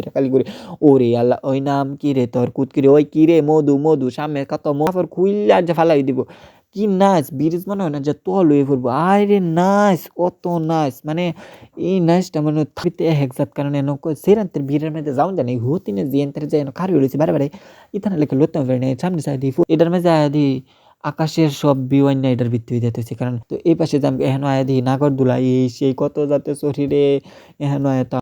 খালি করে ওরে আল্লাহ ওই নাম কি রে তোর কুতকিরে ওই কি রে মধু মধু সামনে কত মফর খুইল্লা যে ফালাই দিব কি নাইস ব্রিজ মনে হয় না যে তল হয়ে পড়বো আরে নাইস কত নাইস মানে এই নাইসটা মানে থাকতে একজাত কারণে সেরান্তের ভিড়ের মধ্যে যাও জানি হুতিনে জিয়েন্তের যে খারি হয়েছে বারে বারে ইথানে লেখে লড়তে পারে না সামনে সাইড এটার মধ্যে আদি আকাশের সব ভিউ আইনা এটার ভিত্তি হয়ে যেতেছে কারণ তো এই পাশে যাম এহেন আয়াদি নাগরদোলা এই সেই কত যাতে শরীরে এহেন আয়াত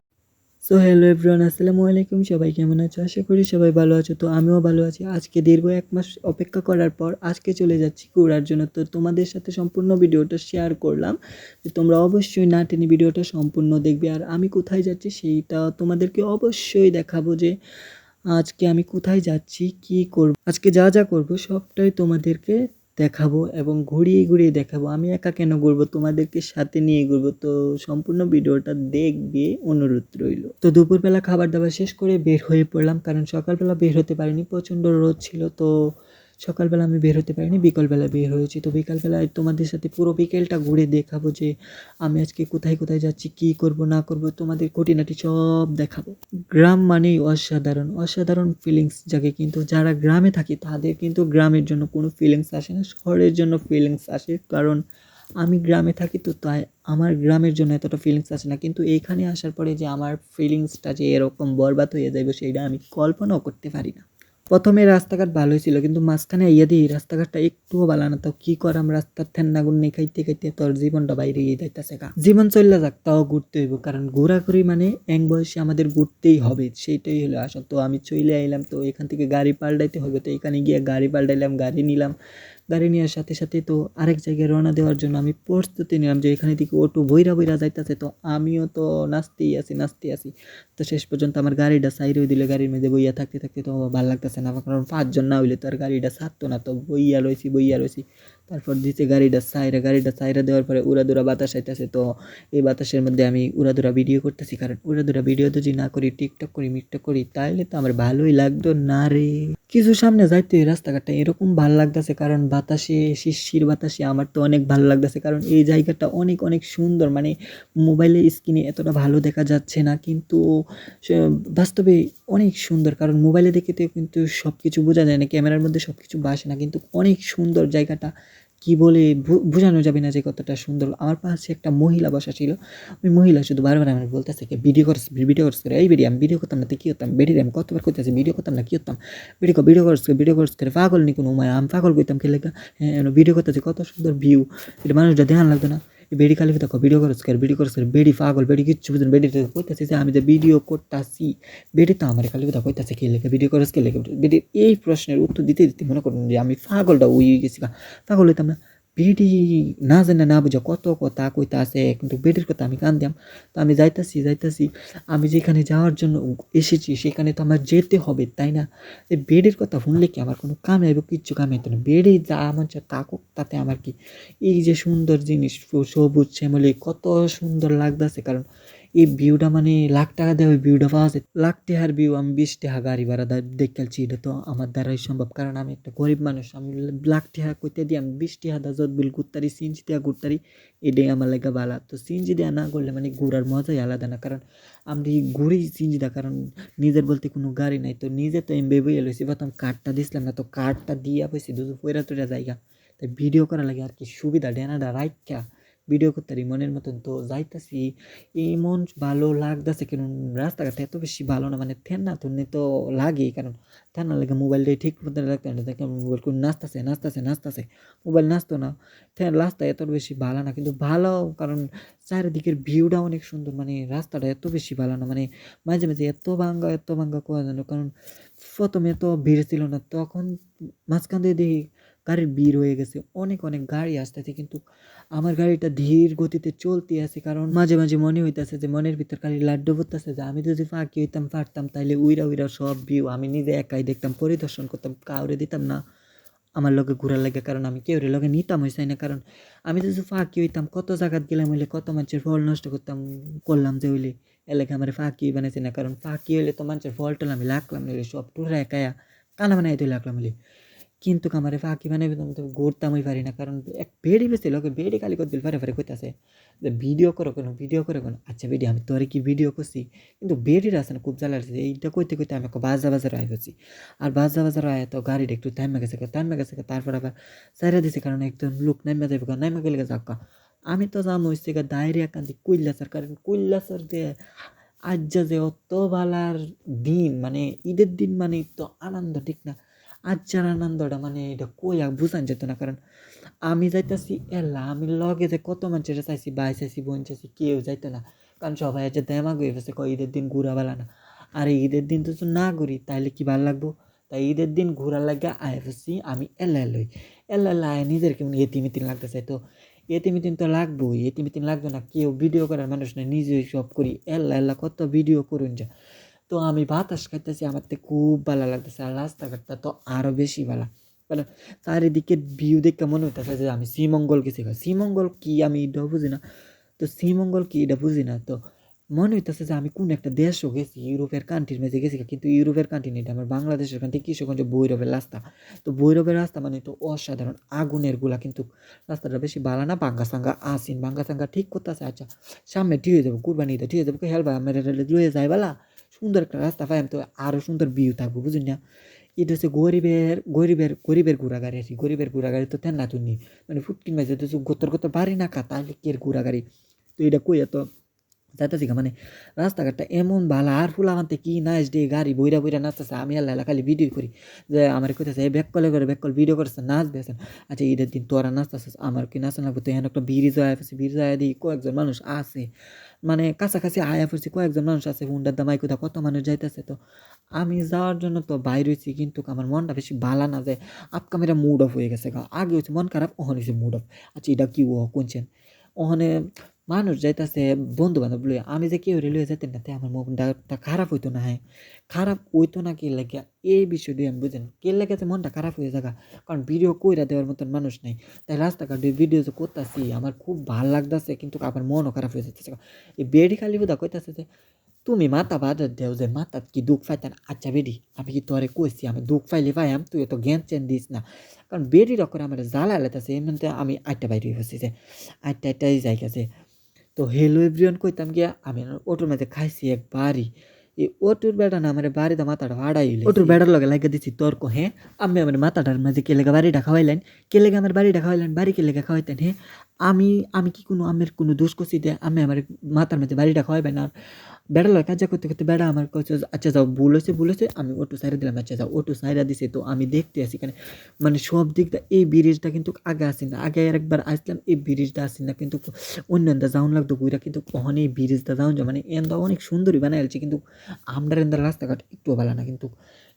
সো হ্যালো এভরিওয়ান আসসালামু আলাইকুম সবাই কেমন আছো আশা করি সবাই ভালো আছো তো আমিও ভালো আছি আজকে দীর্ঘ 1 মাস অপেক্ষা করার পর আজকে চলে যাচ্ছি ঘোরার জন্য তো তোমাদের সাথে সম্পূর্ণ ভিডিওটা শেয়ার করলাম যে তোমরা অবশ্যই না টেনে ভিডিওটা সম্পূর্ণ দেখবে আর আমি কোথায় যাচ্ছি সেইটা তোমাদেরকে অবশ্যই দেখাবো যে আজকে আমি কোথায় যাচ্ছি কি করব আজকে যা যা করব সবটাই তোমাদেরকে দেখাবো এবং ঘুরিয়ে ঘুরিয়ে দেখাবো আমি একা কেন ঘুরবো তোমাদেরকে সাথে নিয়ে ঘুরবো তো সম্পূর্ণ ভিডিওটা দেখবে অনুরোধ রইল তো দুপুরবেলা খাবার দাবার শেষ করে বের হয়ে পড়লাম কারণ সকালবেলা বের হতে পারিনি প্রচণ্ড রোদ ছিল তো সকালবেলা আমি বের হতে পারিনি বিকালবেলা বের হয়েছি তো বিকালবেলায় তোমাদের সাথে পুরো বিকেলটা ঘুরে দেখাবো যে আমি আজকে কোথায় কোথায় যাচ্ছি কি করব না করব তোমাদের খুঁটিনাটি সব দেখাবো গ্রাম মানেই অসাধারণ অসাধারণ ফিলিংস জাগে কিন্তু যারা গ্রামে থাকে তাদের কিন্তু গ্রামের জন্য কোনো ফিলিংস আসে না শহরের জন্য ফিলিংস আসে কারণ আমি গ্রামে থাকি তো তাই আমার গ্রামের জন্য এতটা ফিলিংস আসে না কিন্তু এইখানে আসার পরে যে আমার ফিলিংসটা যে এরকম বরবাদ হয়ে যাবে সেইটা আমি কল্পনাও করতে পারি না প্রথমে রাস্তাঘাট ভালোই ছিল কিন্তু মাঝখানে ইয়ে দিই রাস্তাঘাটটা একটুও ভালো না তো কি করাম রাস্তার ঠেন্নাগুন নেই খাইতে খাইতে তোর জীবনটা বাইরে গিয়ে যাইতেছে গা জীবন চললে যাক তাও ঘুরতে হইব কারণ ঘোরাঘুরি মানে এক বয়সে আমাদের ঘুরতেই হবে সেইটাই হলো আসল তো আমি চলে আইলাম তো এখান থেকে গাড়ি পাল্টাইতে হবে তো এখানে গিয়ে গাড়ি পাল্টাইলাম গাড়ি নিলাম গাড়ি নেওয়ার সাথে সাথে তো আরেক জায়গায় রওনা দেওয়ার জন্য আমি প্রস্তুতি নিলাম যে এখানে থেকে অটো বইরা বইরা যাইতেছে তো আমিও তো নাচতেই আছি তো শেষ পর্যন্ত আমার গাড়িটা সাইড হয়ে দিলে গাড়ির মধ্যে বইয়া থাকতে থাকতে তো ভালো লাগতেছে না কারণ 5 জন না হইলে তো আর গাড়িটা ছাড়তো না তো বইয়া রয়েছি তারপর দিতে গাড়িটা সাইরা দেওয়ার পরে উড়াদুরা বাতাস আইতেছে তো এই বাতাসের মধ্যে আমি উড়াদুরা ভিডিও করতেছি কারণ উড়াদুরা ভিডিও যদি না করি টিকটক করি মিকটক করি তাহলে তো আমার ভালোই লাগতো না রে কিছু সামনে যাইতে এই রাস্তাঘাটটা এরকম ভালো লাগতেছে কারণ বাতাসে শিরশির বাতাসে আমার তো অনেক ভালো লাগতেছে কারণ এই জায়গাটা অনেক অনেক সুন্দর মানে মোবাইলের স্ক্রিনে এতটা ভালো দেখা যাচ্ছে না কিন্তু বাস্তবে অনেক সুন্দর কারণ মোবাইলে দেখে তো কিন্তু সব কিছু বোঝা যায় না ক্যামেরার মধ্যে সব কিছু বাসে না কিন্তু অনেক সুন্দর জায়গাটা কি বলে বোঝানো যাবে না যে কতটা সুন্দর আমার পাশে একটা মহিলা বসা ছিল ওই মহিলা শুধু বারবার আমার বলতেছে কি ভিডিও করস করে এই ভিডিও আমি ভিডিও করতাম না তো কী হতাম বেডির আমি কতবার করতেছি ভিডিও করতাম না কী হতাম ভিডিও করস করে পাগল নি কোনো আমি পাগল করতাম খেলে হ্যাঁ ভিডিও করতেছি কত সুন্দর ভিউ এটা মানুষটা ধ্যান লাগতো না বেডি খালি দেখো ভিডিও করস করে বেডি পাগল বেডি কিচ্ছু বুঝুন বেডি কইতাছে যে আমি যে ভিডিও করতেছি বেডি তো আমার খালি কথা কইতাছে কে লেখা ভিডিও করস কে লেখা বেডির এই প্রশ্নের উত্তর দিতে দিতে মনে করুন যে আমি পাগলটা উই গেছি পাগল হইতাম না বেডি না জানে না বুঝা কত কথা কইতা আছে কিন্তু বেডির কথা আমি কান দিয়াম তো আমি যাইতাছি আমি যেখানে যাওয়ার জন্য এসেছি সেখানে তো আমার যেতে হবে তাই না এই বেডের কথা শুনলে কি আমার কোনো কামে আইব কিচ্ছু কামে আইতো না বেডে যা আমার তাকুক তাতে আমার কি এই যে সুন্দর জিনিস সবুজ শ্যামলি কত সুন্দর লাগতেছে কারণ এই ভিউটা মানে লাখ টাকা দিয়ে ওই ভিউটা পাওয়া যায় লাখ টাকার ভিউ আমি 20 টাকা গাড়ি ভাড়া দেখেছি এটা তো আমার দ্বারাই সম্ভব কারণ আমি একটা গরিব মানুষ আমি লাখ টাকা কইতে দিয়ে আমি 20 টাকা দা যত বিল ঘুরতারি সিএনজি দিয়ে ঘুরতারি এটাই আমার লাগে ভালো তো সিএনজি দিয়ে না করলে মানে ঘোরার মজাই আলাদা না কারণ আমি ঘুরি সিএনজি দা কারণ নিজের বলতে কোনো গাড়ি নাই তো নিজে তো আমি বেবই এলোছি প্রথম কার্ডটা দিছিলাম না তো কার্ডটা দিয়ে পেয়েছি দুধ পয়রা টয়রা জায়গা তাই ভিডিও করা লাগে আর কি সুবিধা ডেনাডা রাইটটা ভিডিও করতে পারি মনের মতন তো যাইতাছি এমন ভালো লাগতেছে কেন রাস্তাঘাট এত বেশি ভালো না মানে ঠেন্না থুন্নি তো লাগেই কারণ ঠেন্না লাগে মোবাইলটাই ঠিক মতো রাখতে না দেখে মোবাইল করে নাচতেছে মোবাইল নাচতো না রাস্তা এত বেশি ভালো না কিন্তু ভালো কারণ চারিদিকের ভিউটা অনেক সুন্দর মানে রাস্তাটা এত বেশি ভালো না মানে মাঝে মাঝে এত ভাঙ্গা কোয়া জানো কারণ প্রথমে এত ভিড় ছিল না তখন মাঝখান দিয়ে দেখি গাড়ির ভিড় হয়ে গেছে অনেক অনেক গাড়ি আসতেছে কিন্তু আমার গাড়িটা ধীর গতিতে চলতে আছে কারণ মাঝে মাঝে মনে হইতেছে যে মনের ভিতর খালি লাড্ডু পড়তেছে যে আমি যদি ফাঁকি হইতাম পারতাম তাইলে উইরা সব ভিউ আমি নিজে একাই দেখতাম পরিদর্শন করতাম কাউরে দিতাম না আমার লগে ঘোরার লাগে কারণ আমি কেউরে লগে নিতাম হইছে না কারণ আমি যদি ফাঁকি হইতাম কত জায়গাত গেলাম হইলে কত মানুষের ফল নষ্ট করলাম যে হইলে এলাকা আমার ফাঁকি বানাইছে না কারণ ফাঁকি হইলে তো মানুষের ফল টল আমি লাগলাম নিলে সব টুরা একায়া কানা বানাই তুই লাগলাম হইলে কিন্তু আমারে ফাঁকি বানাইবে তো ঘুরতামই পারি না, কারণ এক বেড়ি বেছে লোকে বেড়ি খালি করে দিল ফারে ফারে কইতাছে যে ভিডিও করো কেন, ভিডিও করে কেন। আচ্ছা বেডি আমি তোরে কি ভিডিও করছি, কিন্তু বেডির আছে না খুব জ্বালা লাগছে এইটা কইতে কইতে আমি একটা বাজা বাজার আয় পড়ছি। আর বাজা বাজার আয় তো গাড়িটা একটু থাইমা গেছে তারপর আবার সাইরা দিছে, কারণ একজন লোক নাইমা যাবে নাইমা গেলে যাক্কা আমি তো যাম হইছে গা ডাইরেক্ট কান্দি কৈলাসর, কারণ কৈলাসর যে আজ্জা যে অত বালার দিন, মানে ঈদের দিন মানে তো আনন্দ ঠিক না, আজ্জার আনন্দটা মানে এটা কই আর বুঝান যেত না। কারণ আমি যাইতাছি এলা, আমি লগে যে কত মানুষের চাইছি, ভাই চাইছি, বোন চাইছি, কেউ যাইতো না, কারণ সবাই যে দেমাগ হয়ে গেছে কয় ঈদের দিন ঘুরা বেলা না। আর ঈদের দিন তো না ঘুরি তাইলে কি ভালো লাগবো, তাই ঈদের দিন ঘুরার লাগে আয় পড়ছি আমি এলা এলই, এলা এলা আয় নিজের কেমন এতিমিতিন লাগতেছে। তো এতিমিতিন তো লাগবোই, এতিমিতিন লাগবে না, কেউ ভিডিও করার মানুষ না, নিজেই সব করি এলা এলা কত ভিডিও করুন যা। তো আমি বাতাস খাইতেছি, আমার তো খুব ভালো লাগতেছে, আর রাস্তাঘাটটা তো আরও বেশি ভালো, কারণ চারিদিকের ভিউ দেখে মনে হইতেছে যে আমি শ্রীমঙ্গল গেছি। শ্রীমঙ্গল কি আমি এটাও বুঝি না, তো শ্রীমঙ্গল কি এটা বুঝি না, তো মনে হইতেছে যে আমি কোন একটা দেশও গেছি, ইউরোপের কান্ট্রির মাঝে গেছি, কিন্তু ইউরোপের কান্ট্রি নেই, আমার বাংলাদেশের কান্ট্রি কিশোরগঞ্জ ভৈরবের রাস্তা। তো ভৈরবের রাস্তা মানে তো অসাধারণ আগুনের গুলা, কিন্তু রাস্তাটা বেশি ভালো না, ভাঙ্গা সাঙ্গা আসিন, ভাঙ্গা সাঙ্গা ঠিক করতেছে। আচ্ছা সামনে ঠিক হয়ে যাবো, কুরবানি ঈদে ঠিক হয়ে যাবো, হেলবা আমার লয়ে যায় বেলা সুন্দর একটা রাস্তা পাই, আমি তো আরও সুন্দর ভিউ থাকবো বুঝুন না। এটা হচ্ছে গরিবের ঘোড়াগাড়ি আর কি, গরিবের ঘোড়াগাড়ি তো তেন না তুমি মানে ফুটকিন মাঝে তো গোতর গোতর বাড়ি না কা তাহলে কি এর ঘোড়াগাড়ি। তো এটা কই এত যাইতেছি মানে রাস্তাঘাটটা এমন ভালো, আর ফুল আমাতে কি নাইস ডে, গাড়ি বইরা বইরা নাচতেছে, আমি আল্লাহ খালি ভিডিও করি যে আমার কইতেছে এই ব্যাক কলে করে ব্যাক কল ভিডিও করছে নাচ বেছেন। আচ্ছা ঈদের দিন তোরা নাচতেছিস, আমার কি নাচন লাগবে, তো এখানে একটা ব্রিজ আয়া পড়ছে, ব্রিজ আয়া দিই কয়েকজন মানুষ আছে, মানে কাছাকাছি আয়া পড়ছি কয়েকজন মানুষ আছে, হুন্ডার দামাই কোথা কত মানুষ যাইতেছে। তো আমি যাওয়ার জন্য তো বাইর হয়েছি, কিন্তু আমার মনটা বেশি ভালো না, যে আপকা মেরা মুড অফ হয়ে গেছে, আগে হয়েছে মন খারাপ, ওখানে হয়েছে মুড অফ। আচ্ছা এটা কি ও কোনছেন ওখানে মানুষ যাইতাছে বন্ধু বান্ধব লইয়া, আমি যে কেউ লইয়া যাইতেন না, তাই আমার মনটা খারাপ হইতো না। হ্যাঁ খারাপ হইতো না কি লাগে এই বিষয়টি আমি বুঝেন কে লেগেছে মনটা খারাপ হয়ে যাগা, কারণ ভিডিও কইরা দেওয়ার মতন মানুষ নাই, তাই রাস্তাঘাটে ভিডিও যে করতেছি আমার খুব ভাল লাগতেছে, কিন্তু আবার মনও খারাপ হয়ে যাচ্ছে। এই বেডি খালি বোধা কইতাছে যে তুমি মাথা বাজার দেও যে মাথা কি দুঃখ পাইতেন। আচ্ছা বেডি আমি কি তোরে কইছি আমি দুঃখ পাইলে পাইয়াম, তুই তো জ্ঞান চেন দিস না, কারণ বেডির করে আমার জ্বালা লেতেছে এমনিতে আমি আটটা বাইরে হয়েছি যে আটটাই যাই গেছে। তো হেলো এভরিওয়ান কইতাম গিয়া আমি অটোর মধ্যে খাইছি একবারই, এই অটোর বেড়া না আমার বাড়িতে মাথাটা ভাড়াইলে অটোর বেড়ার লগে লাগিয়ে দিচ্ছি তর্ক। হ্যাঁ আমি আমার মাথাটার মাঝে কে লেগে বাড়িটা খাওয়াইলেন, কে লেগে আমার বাড়িটা খাওয়াইলেন, বাড়ি কে লেগে খাওয়াইতেন। হ্যাঁ আমি আমি কি কোনো আমের কোনো দোষ করছি দে আমি আমার মাথার মধ্যে বাড়িটা খাওয়াইবেন। আর বেড়া লয় কাজা করতে করতে বেড়া আমার কাছে আচ্ছা যাও ভুল হয়েছে আমি অটো সাইডে দিলাম, আচ্ছা যাও অটো সাইডা দিছে। তো আমি দেখতে আসি এখানে মানে সব দিকটা এই ব্রিজটা কিন্তু আগে আসি না, আগে একবার আসলাম এই ব্রিজটা আসি না, কিন্তু অন্য এন্দা যাওন লাগতো ঘুরা, কিন্তু কখনই এই ব্রিজটা যাওন যা মানে এন্দা অনেক সুন্দরই বানাইলছে, কিন্তু আমরা এন্দার রাস্তাঘাট একটু ভালো না, কিন্তু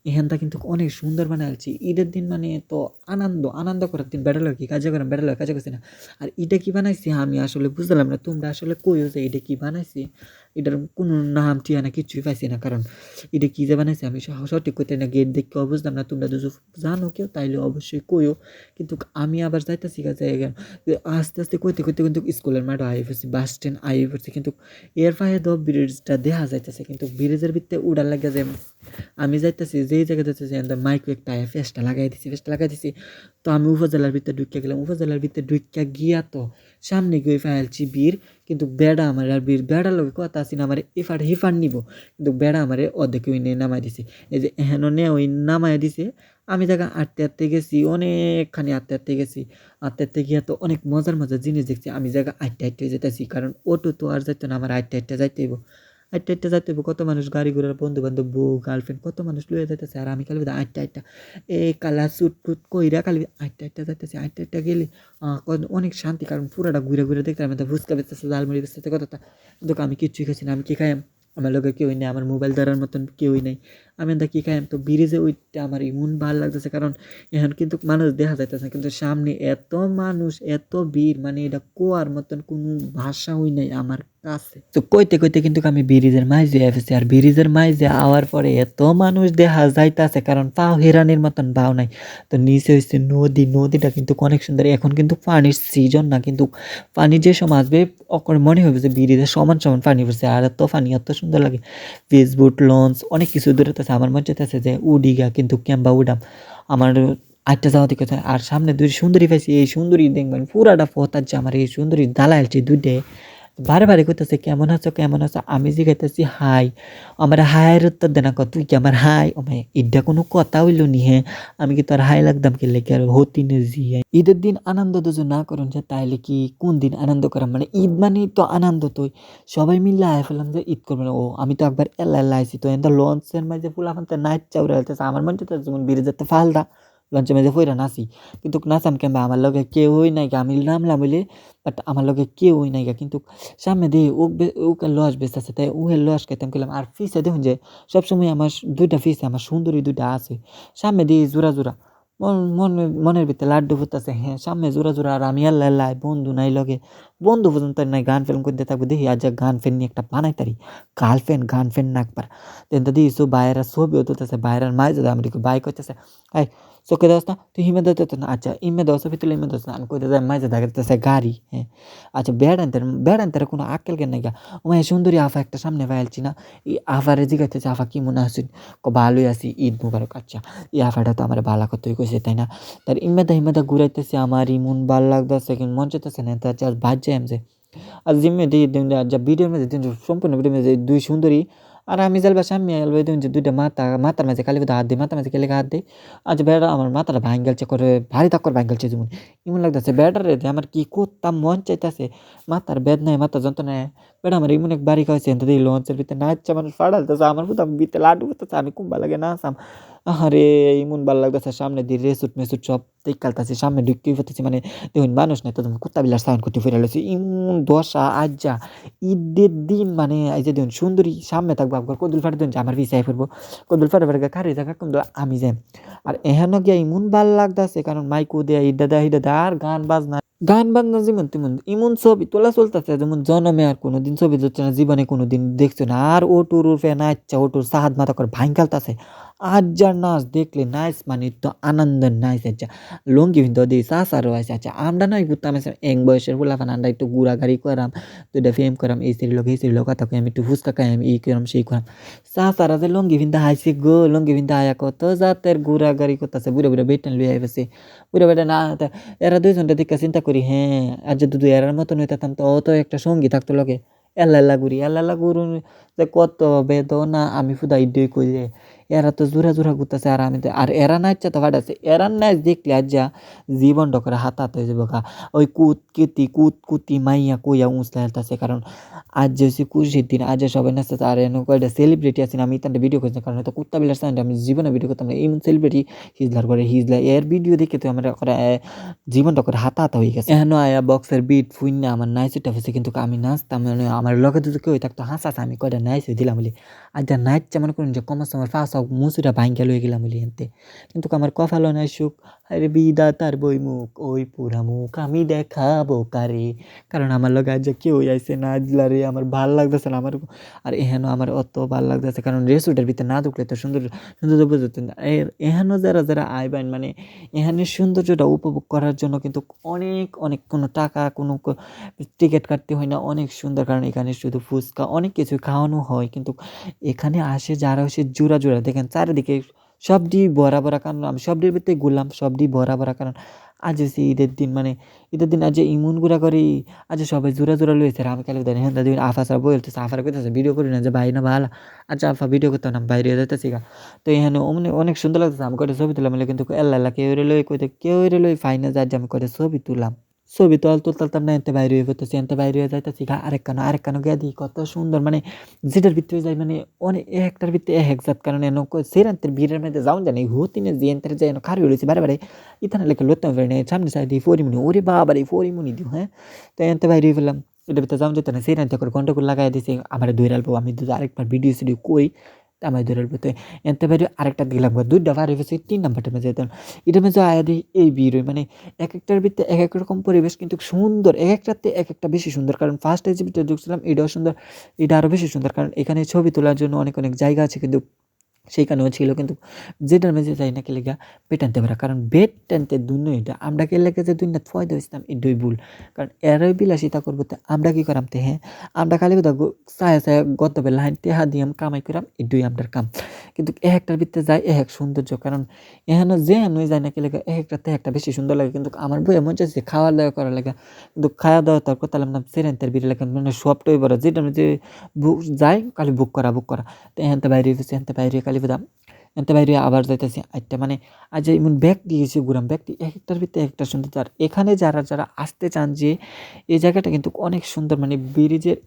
এখানটা কিন্তু অনেক সুন্দর বানাইলছি। ঈদের দিন মানে তো আনন্দ করার দিন বেড়া লয় কি কাজে করাম, বেড়া লয় কাজে করছি না। আর এটা কি বানাইছি আমি আসলে বুঝলাম না, তোমরা আসলে কইও যে এটা কি বানাইছি, এটার কোনো নাম ঠিকানা কিছুই পাইছি না, কারণ এটা কী যে বানাইছে আমি সঠিক করতে না, গেট দেখেও বুঝলাম না। তোমরা যদি জানো কেউ তাইলে অবশ্যই কইও, কিন্তু আমি আবার যাইতেছি কাছে আস্তে আস্তে কইতে কইতে কিন্তু স্কুলের মাঠে আই পড়ছি, বাস স্ট্যান্ড আই পড়ছি, কিন্তু এর ফাঁকে তো ব্রিজটা দেখা যাইতেছে, কিন্তু ব্রিজের ভিতরে উড়ার লাগে যে আমি যাইতেছি যেই জায়গায় যাইতেছি মাইক একটা ফেসটা লাগাই দিছি। তো আমি উপজেলার ভিতরে ঢুকিয়া গেলাম, উপজেলার ভিতরে ঢুকিয়া গিয়া তো সামনে গিয়ে ফেলছি বীর, কিন্তু বেড়া আমার আর বীর বেড়ার লোক কথা আসি না আমার এফার হিফার নিব, কিন্তু বেড়া আমারে অর্ধেক ওই নিয়ে নামাই দিছে, এই যে এহেন নিয়ে ওই নামাই দিছে। আমি জায়গা আটতে গেছি অনেকখানি আটতে গেছি, আটতে গিয়া তো অনেক মজার জিনিস দেখছি। আমি জায়গা আটতে যেতেছি, কারণ অটো তো আর যাইতো না, আমার আটতে যাইতে হইব, আটটা যাইতে হইব। কত মানুষ গাড়ি ঘোড়ার বন্ধু বান্ধব বউ গার্লফ্রেন্ড কত মানুষ লইয়া যাইতেছে, আর আমি খালি আটটা এই কালা সুট টুট কইরা খালি আটটা যাইতেছি। আটটা গেলে অনেক শান্তি, কারণ পুরাটা ঘুরে দেখতে আমি তো ফুচকা বেচতেছে ঝালমুড়ি বেচতেছে কতটা, কিন্তু আমি কিচ্ছুই খাইছি না। আমি কি খাই আমার লোকে কেউই নেই, আমার মোবাইল ধরার মতন কেউই নেই, আমি এটা কি খাই তো ব্রিজে ওইটা আমার ইমন ভালো লাগতেছে, কারণ এখন কিন্তু মানুষ দেখা যাইতেছে, কিন্তু সামনে এত মানুষ এত ভিড় মানে এটা কোয়ার মতন কোনো ভাষা হই নাই আমার কাছে। তো কইতে কইতে কিন্তু আমি ব্রিজের মাঝে এসেছি, আর ব্রিজের মাঝে আওয়ার পরে এত মানুষ দেখা যাইতেছে, কারণ পাও হেরানির মতন পাও নাই। তো নিচে হচ্ছে নদীটা কিন্তু অনেক সুন্দর, এখন কিন্তু পানির সিজন না, কিন্তু পানি যে সময় আসবে মনে হবে যে ব্রিজের সমান পানি পড়ছে, আর এত পানি এত সুন্দর লাগে। ফেসবুক লঞ্চ অনেক কিছু দূরে আছে, আমার মনে চাইতেছে যে উডিগা কিন্তু ক্যাম্বা উডাম আমার আরেকটা যাওয়া দিকে আর সামনে ২ সুন্দরী পাইছি। এই সুন্দরী দেখবেন পুরাটা পথ আর যে আমার এই সুন্দরী দালালটি ২ টায় বারে, বারে কইতাছে, "কেমন আছো, কেমন আছো?" আমি জিগাইতেছি, "হাই।" আমারে হাইয়ের উত্তর দেয় না। কয়, "তুই কি আমার হাই?" ওমায় এইডা কোনো কথা হইল নি হ্যাঁ? আমি কি তোর হাই লাগতাম কি লেগিয়া? হতিনে জিয়াই। ঈদের দিন আনন্দ যদি না করেন যে তাইলে কি কোন দিন আনন্দ করাম? মানে ঈদ মানেই তো আনন্দ তো। সবাই মিলে আইয়া ফেললাম যে ঈদ করবেন। ও আমি তো একবার এল্লা, এল্লা আইছি। তো এনতা লঞ্চের মাঝে পোলাপানতে নাইচ্চা উড়াইতেছে। আমার মন চাইতেছে যেমন ব্রিজেতে ফালদা। লঞ্চের মাঝে পইড়া নাচি। কিন্তু নাচাম কেমনে? আমার লগে কেউই নাই গা। আমি নামলাম হইলে বাট আমার লগে কেউই নাই গা। কিন্তু সামনে দেহি ওকে লস বেচতেছে। তাই উহে লস খাইতাম গেলাম। আর ফিসে দেখুন যে সবসময় আমার ২ টা ফিসে আমার সুন্দরী ২ টা আছে। সামনে দেহি জোড়া, জোড়া। মনের ভিতরে লাড্ডু ফুটতাছে। হ্যাঁ, সামনে জোড়া, জোড়া আর আমি এল্লাই, এল্লাই বন্ধু নাই লগে। বন্ধু পর্যন্ত নাই গার্লফ্রেন্ড কইতে থাকবো। দেখি আজ গার্লফ্রেন্ড নিয়ে একটা বানাইতারি। গার্লফ্রেন্ড না একবার। দেন তো দেখি বাইরের ছবিও তুলতেছে। বাইরের মাইজা আমি ভাই কইতেছে, "এই চোখে দেওস না? তুই হিমে দেওতে না? আচ্ছা ইমে দেওস ছবি তুলে ইমে দেওস না?" আমি কইতে যাই মাইজা দেখাইতেছে গাড়ি। হ্যাঁ। আচ্ছা বেড়াইতের কোনো আক্কেল জ্ঞান নাই গা। ওমায় সুন্দরী আফা একটা সামনে পাইয়ালছি না। এই আফারে জিগাইতেছে, "আফা কেমন আছেন?" "ভালোই আছি। ঈদ মুবারক।" আচ্ছা এই আফাটা তো আমারে ভালা কথাই কইছে, তাই না? তার ইমেদা ঘুরাইতেছে আমার ইমন ভাল লাগতেছে কিন্তু মন চাইতেছে না তার জাস্ট বাদ যাই আমি যে আর জিম্মে দিয়ে দিন যা ভিডিওর মধ্যে দিন সম্পূর্ণ ভিডিওর মধ্যে ২ সুন্দরী আর আমি যাইবা সামনে আলবা দিন যে ২ টা মাথার মাঝে খালি হাত দেই মাথার মাঝে কেলে হাত দেই আজ বেড়া আমার মাথাটা ভাঙ্গালছে করে ভারী তাক্কর ভাঙ্গালছে যেমন এমন লাগতেছে বেড়ারে আমার কি করতাম মন চাইতেছে মাথার বেদনায় মাথা যন্ত্রণায় বেড়া আমার এমন এক বাড়ি খাওয়াইছে এনতে দিয়ে লঞ্চের ভিতরে নাচছে মানুষ ফাড়ালতেছে আমার মতো আমি ভিতরে লাড্ডু করতেছে আমি কুম্বা লাগে নাচাম আহারে ইমন ভাল লাগতেছে সামনে দিয়ে রেসুট সব দেখালতাছি সামনে ঢুকতেই পড়তেছি মানে দেখুন মানুষ নাই তো কুত্তা বিলার সাউন্ড করতে ফিরে এলাইছি ইমন দশা আজ্জা ঈদের দিন মানে এই যে দেখুন সুন্দরী সামনে থাকবো আপনার কদুল ফাটে দেখুন আমার পিছাই ফিরবো কদুল ফাটে ফাটে খারি থাকা কিন্তু আমি যাই আর এহেন গিয়া ইমন ভাল লাগতেছে কারণ মাইকো দেয়া ইডা দেয়া হিডা দেয়া আর গান বাজনা যেমন তেমন ইমন ছবি তোলা চলতেছে যেমন জনমে আর কোনোদিন ছবি ধরছে না জীবনে কোনোদিন দেখছো না আর ওটুর উর্ফে নাচছে ওটুর সাহাদ মাথা করে ভাঙকালতাছে আর যার নাচ দেখলে নাইস মানে তো আনন্দের নাইস আচ্ছা লুঙ্গি কিন্তু দিই সাসার রয়েছে আচ্ছা আমরা নয় ঘুরতাম এং বয়সের ফুলাফান আমরা একটু ঘোরাঘুরি করাম দুইটা ফেম করাম এই সেই লোক কথা আমি একটু ফুচকা খাইম এই করাম সেই করাম সাসারা যে লুঙ্গি ভিন্দা হাইছে গো লুঙ্গি ভিন্দা আয়া কত জাতের ঘোরাঘুরি করতেছে বুড়া বুড়া বেটেন লুই আইছে বুড়া বেটা না এরা দুইজনটা দেখে চিন্তা করি হ্যাঁ আর যদি দুই এরার মতন হইতাম তো অত একটা সঙ্গী থাকতো লগে এল্লাল্লা গুরু যে কত বেদনা আমি ফুদা ইডই কই যে এরা তো জোড়া ঘুরতেছে আর আমি তো আর এরা নাচছে তো ফাটাছে এরা নাচ দেখলে আজ যা জীবনটা করে হাতাতে হয়ে যাবো গা ওই কুতকুতি মাইয়া কইয়া উঁচলা হেলতাছে কারণ আজ যে হচ্ছে খুশির দিন আজ যে সবাই নাচতেছে আর এনে কয়টা সেলিব্রিটি আছে আমি তাদের ভিডিও করছি কারণ হয়তো কুত্তা বিলার সাইন্ড আমি জীবনে ভিডিও করতাম না এমন সেলিব্রিটি হিজলার করে হিজলা এর ভিডিও দেখে তো আমার করে জীবনটা করে হাতা হয়ে গেছে এহেন আয়া বক্সের বিট ফুইন্না আমার নাইচটা হয়েছে কিন্তু আমি নাচতাম মানে আমার লগে যদি কেউ থাকতো হাসা আমি কয়টা নাইচ দিলাম বলি আর যা নাচছে মনে করুন যে কমাস আমার ফাঁসা মুসুরা ভাঙ্গা লয়ে গেলাম বলি এনতে কিন্তু আমার কপালও নাই সুখ আরে বিধাতার বই মুখ ওই পুরা মুখ আমি দেখাবো কারে কারণ আমার লগে আজ কেউ আইছে না আজলারে আমার ভাল লাগতেছে না আমার আর এহেন আমার অত ভাল লাগতেছে কারণ রেস্টুরেন্টের ভিতরে না ঢুকলে তো সুন্দর বুঝতেন এহেন যারা আইবেন মানে এখানের সৌন্দর্যটা উপভোগ করার জন্য কিন্তু অনেক কোনো টাকা কোনো টিকিট কাটতে হয় না অনেক সুন্দর কারণ এখানে শুধু ফুচকা অনেক কিছু খাওয়ানো হয় কিন্তু এখানে আসে যারা হচ্ছে জোড়া দেখেন চারিদিকে সবটি ভরা কারণ আমি সবটির ভিতরে ঘুরলাম সবটি ভরা কারণ আজ হচ্ছে ঈদের দিন আজ ইমন গুড়া করি আজ সবাই জোড়া লইছে আমি কালে দেন হ্যাঁ দাদি আফা সারা বলতেছে আফার কইতেছে ভিডিও করি না যে ভাই না ভালো আচ্ছা আফা ভিডিও করতাম না বাইরে যাইতেছি গা তো এখানে অনেক সুন্দর লাগতেছে আমি কয়টা ছবি তুললাম কিন্তু এল্লা কেউ রে লই ফাইনে যায় যে আমি কয়টা ছবি তুললাম ছবি তুলতাম না এনতে বাইরে হয়ে পড়তেছি এনতে বাইরে হয়ে যাইতেছি গা আরেক কানো গিয়া দিই কত সুন্দর মানে যেটার ভিতরে যাই মানে অনেক একটার ভিতরে এক জাত কারণ এন সেরান্তের ভিড়ের মধ্যে যাওন জানি হুতিনে যে এনতে যে এন খারি হয়েছে বারে ইথানে লেখা লড়তে পারি না সামনে সাইড দিয়ে ফরিমুনি ওরে বাবারে ফরিমুনি দিও হ্যাঁ তো এনতে বাইরে হয়ে ফেললাম এটার ভিতরে যাওন যেত না সেরান্তে করে ঘন্টা লাগাই দিয়েছে আমার ধরে আলবো আমি আরেকবার ভিডিও কই আমার ধরে আলবো তো এনতে বাইরে আরেকটা দিলাম দুইটা বার হয়েছে ৩ নাম্বারটা মেঝে যেতাম এটার মধ্যে আয়া দিই এই ভিড় মানে এক একটার ভিতরে এক এক রকম পরিবেশ কিন্তু সুন্দর এক একটাতে এক একটা বেশি সুন্দর কারণ ফার্স্ট যে ভিতরে ঢুকছিলাম এটাও সুন্দর এটা আরও বেশি সুন্দর কারণ এখানে ছবি তোলার জন্য অনেক জায়গা আছে কিন্তু সেইখানেও ছিল কিন্তু যেটার মাঝে যাই না কি লেগা বেট আনতে পারা কারণ বেট টানতে দুনিয়াটা আমরা কে লেগে যে দুনিয়া ফয়দা হইছিলাম এটাই ভুল কারণ এরাই বিলাসিতা করবো তো আমরা কি করাম তে হ্যাঁ আমরা খালি কথা চায় চায় গতবে লাইন টেহা দিয়াম কামাই করাম এটাই আমাদের কাম কিন্তু একটার ভিতরে যায় এক সৌন্দর্য কারণ এখানে যে হেনই যায় না কি লেগে একটাতে একটা বেশি সুন্দর লাগে কিন্তু আমার বই এমন চাইছে খাওয়া দাওয়া করা লাগে কিন্তু খাওয়া দাওয়া তার কথা না সেরেন্তের বিরে লাগে মানে সবটাই বড় যেটা যে যাই খালি বুক করা তো এখানতে বাইরে হয়েছে এখানতে বাইরে খালি দাম এনতে বাইরে আবার যাইতেছি আইটা মানে আজ এমন ব্যাগ দিয়েছি ঘুরাম ব্যাগটি একটার ভিতরে একটা সুন্দর আর এখানে যারা আসতে চান যে এই জায়গাটা কিন্তু অনেক সুন্দর মানে ব্রিজের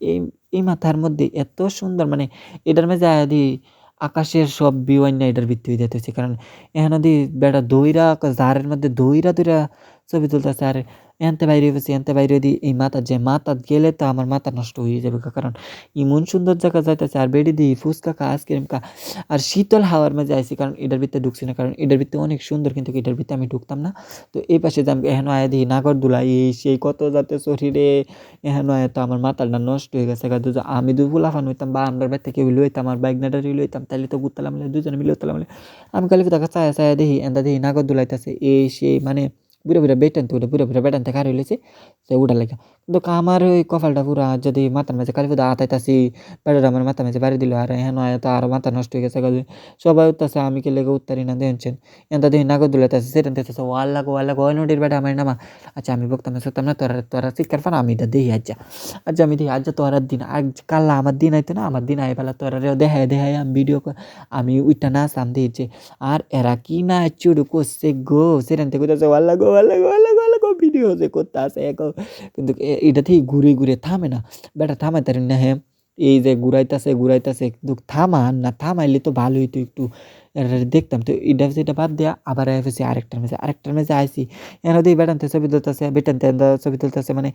এই মাথার মধ্যে এত সুন্দর মানে এটার মধ্যে আদি আকাশের সব ভিউ আইনা এটার ভিত্তি হয়ে যাইতেছে কারণ এখানে দি বেড়া দইরা জারের মধ্যে দইরা ছবি তুলতেছে আর এনতে বাইরে দি এই মাথা গেলে তো আমার মাথা নষ্ট হয়ে যাবে কারণ এমন সুন্দর জায়গা যাইতেছে আর বেড়ে দিই ফুচকা খা আইসক্রিম খা আর শীতল হাওয়ার মাঝে আইছি কারণ এটার ভিতরে ঢুকছি না কারণ এটার ভিতরে অনেক সুন্দর কিন্তু এটার ভিতরে আমি ঢুকতাম না তো এই পাশে যে আমি এহেন আয়া দিই নাগরদোলা এই সেই কত যাতে শরীরে এহেন আয়া তো আমার মাথাটা নষ্ট হয়ে গেছে আমি ফুলাফান হইতাম বা আমরা বাড়ি থেকে লইতাম আর বাইক নাটারি লইতাম তাইলে তো ঘুরতাম দুজনে মিলে হতাম আমি খালি তাকে চায়া দেখি এন্দা দেখি নাগরদোলাইতেছে এই সেই মানে বুড়া বেটানতে উঠে বুড়া বেটানতে খার হইলেছে সে উঠা লাগে কিন্তু আমার ওই কপালটা পুরা যদি মাথার মাঝে কালি আতাইতাছি বেটার আমার মাথা মাঝে বাড়ি দিল আর হ্যাঁ নয় তো আর মাথা নষ্ট হয়ে গেছে সবাই উঠতেছে আমি কে লেগে উত্তারি না দেখছেন এনতা দেখি নাগর দুলাইতেছে সেটান দেখতেছে ওয়াল্লা ওই নদীর বেটা আমার নামা আচ্ছা আমি বকতাম না সত্যম না তোরা শিক্ষার ফান আমি এটা দেখি আচ্ছা আমি দেখি আজ তোর দিন আজ কাল্লা আমার দিন আইতো না আমার দিন আই পেলা তোরা দেখায় আমি ভিডিও আমি উইটা না সাম দিয়েছে আর এরা কি না চুরু করছে গো সেটান থেকে ওয়াল্লা গো ভিডিও যে করতে আসে কিন্তু এটা থেকে ঘুরে থামে না বেটা থামাইতে না হ্যাঁ এই যে ঘুরাইতেছে কিন্তু থামাইলে তো ভালো হইতো একটু দেখতাম তো এটা বাদ দেয়া আবার এসেছি আরেকটার মেঝে আইসি এরা দিয়ে বেটানতে ছবি তুলতেছে বেটানতে ছবি তুলতেছে মানে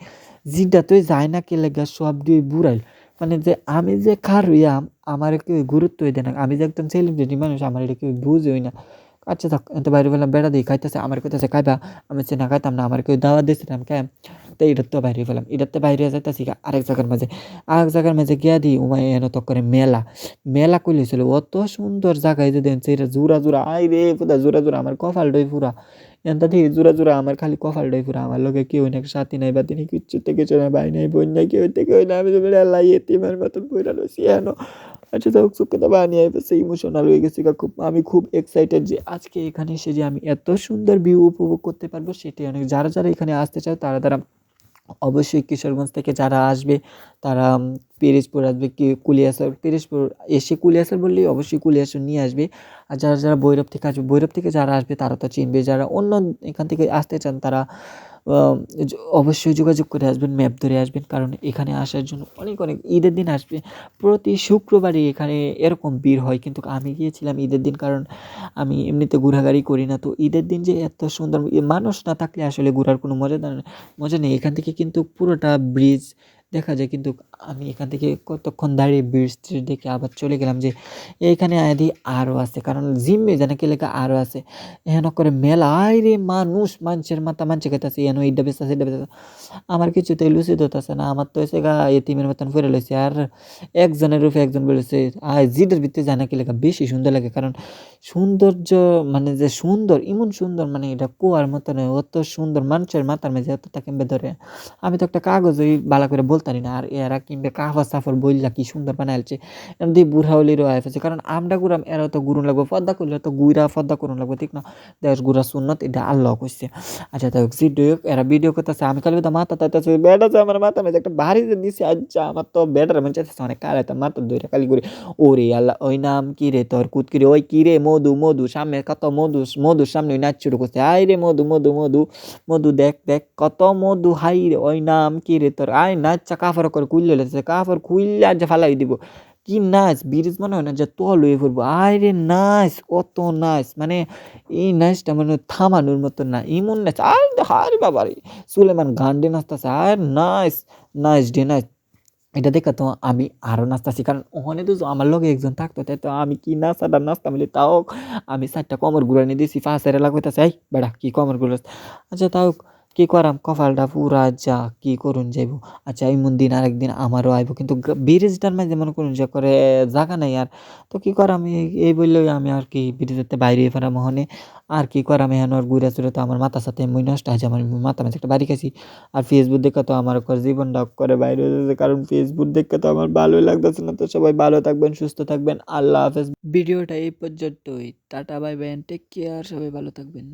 জিনটা তুই যায় না কে লেগা সব দিয়ে বুড়াইল মানে যে আমি যে খার হইয়াম আমার কেউ গুরুত্বই দেয় না আমি যে একদম সেলিব্রিটি মানুষ আমার এটা কেউ বুঝেই না আচ্ছা থাক এত বাইরে বললাম বেড়া দিয়ে খাইতেছে আমার কইতেছে খাইবা আমি সে না খাইতাম না আমার কেউ দাওয়াত দিচ্ছে আমি খাই তো এটার তো বাইরে ফেলাম এটার তো বাইরে যাইতেছি আরেক জায়গার মাঝে গিয়া দিই উমায় এন তো করে মেলা কইলেছিল অত সুন্দর জায়গায় যদি এটা জোড়া আই রে পুরা জোড়া আমার কপাল ডই পুরা এনতা দিয়ে জোড়া আমার খালি কপাল ডই পুরা আমার লোকে কেউ না সাথী নাই বাতি নেই কিচ্ছু থেকে চলে ভাই নাই বোন নাই কেউ থেকে না আমি তো বেড়া এতিমের মতন বইরা রয়েছি এনো আচ্ছা যাই হোক চোখটা বানিয়ে এসে ইমোশনাল হয়ে গেছি আমি খুব এক্সাইটেড যে আজকে এখানে এসে যে আমি এত সুন্দর ভিউ উপভোগ করতে পারবো সেটাই অনেক যারা এখানে আসতে চায় তারা অবশ্যই কিশোরগঞ্জ থেকে যারা আসবে তারা পিরোজপুর আসবে কি কুলিয়াসর পিরোজপুর এসে কুলিয়াসর বললেই অবশ্যই কুলিয়াসর নিয়ে আসবে আর যারা ভৈরব থেকে আসবে ভৈরব থেকে যারা আসবে তারা তো চিনবে যারা অন্য এখান থেকে আসতে চান তারা অবশ্যই যোগাযোগ করে আসবেন ম্যাপ ধরে আসবেন কারণ এখানে আসার জন্য অনেক ঈদের দিন আসবে প্রতি শুক্রবারই এখানে এরকম ভিড় হয় কিন্তু আমি গিয়েছিলাম ঈদের দিন কারণ আমি এমনিতে ঘোরাঘুরি করি না তো ঈদের দিন যে এত সুন্দর মানুষ না থাকলে আসলে ঘোরার কোনো মজা নেই এখান থেকে কিন্তু পুরোটা ব্রিজ দেখা যায় কিন্তু আমি এখান থেকে কতক্ষণ দাঁড়িয়ে ব্রিজ দেখে আবার চলে গেলাম যে এইখানে আদি আরও আছে কারণ জিম্মে জানা কি লেখা আরও আছে এহেন করে মেলা রে মানুষের মাথা মানছে খেতেছে এনো এইটা বেসতেছে আমার কিছুতেই লুচিত হতেছে না আমার তো এসে গা এতিমের মতন ফিরে লইছে আর একজনের রূপে একজন বলেছে জিদের ভিতরে জানা কি লেখা বেশি সুন্দর লাগে কারণ সৌন্দর্য মানে যে সুন্দর এমন সুন্দর মানে এটা কুয়ার মতো নয় অত সুন্দর মানুষের মাথার মেঝে এতটা কেমবে ধরে আমি তো একটা কাগজই বালা করে বলতারি না আর এরা কিংবা কাফা সাফর বইলা কি সুন্দর বানাইছে এমনি বুড়াউলিরও আইফেছে কারণ আমরা গুড়াম এরা তো গুরুন লাগবো ফদ্দা করলে তো ফদ্দা করুন লাগবো ঠিক না দেশ গুড়া সুন্নত এটা আল্লাহ কইছে আচ্ছা তাই এরা ভিডিও করতেছে আমি খালি মাথা তাইতেছে বেড আছে আমার মাথা মেঝে একটা ভারী দিছি আচ্ছা আমার তো বেডার মনে চাইতেছে অনেক কাল আছে মাথা ধরে খালি করে ওরে আল্লাহ ওই নাম কি রে তোর কুতকিরে ওই কি রে মধু সামনে কত মধুর সামনে ওই নাচ শুরু করছে আই রে মধু দেখ কত মধু হাই রে ওই নাম কি রে তোর আয় নাচা কাফর করে খুললে লেগেছে কাফর খুললে আজ ফালাই দিব কি নাচ ব্রিজ মনে হয় না যে তল হয়ে পড়বো আয় রে নাচ অত নাচ মানে এই নাচটা মানে থামানোর মতো না এমন নাচ আর হারে বাবা রে সুলেমান গান্ডে নাচতেছে আর নাচ ডে নাচ এটা দেখে তো আমি আরও নাচতেছি কারণ ওখানে তো আমার লগে একজন থাকতো তাই তো আমি কি নাচতাম বলে তাও আমি 4টা কমর ঘুরানি দিয়েছি ফাঁসের এলাকা হইতেছে এই বেড়া কি কমর ঘুরাস আচ্ছা তাও কি করাম কপালটা পুরা যা কি করুন যাইব। আচ্ছা এমন দিন আরেকদিন আমারও আইব কিন্তু ব্রিজটার মাঝে মনে করুন যে করে জাগা নাই আর। তো কি করাম এই বললেই আমি আর কি ব্রিজেতে বাইরে ফেরা মহনে আর কি করাম এখন আর ঘুরে চুরে তো আমার মাথা সাথে মই নষ্ট হয়েছে আমার মাথা মাঝে একটা বাড়ি খাইছি। আর ফেসবুক দেখে তো আমার জীবনটা করে বাইরে হয়ে যাচ্ছে কারণ ফেসবুক দেখে তো আমার ভালোই লাগতেছে না। তো সবাই ভালো থাকবেন সুস্থ থাকবেন আল্লাহ হাফেজ। ভিডিওটা এই পর্যন্তই। Tata bye bye take care সবাই ভালো থাকবেন।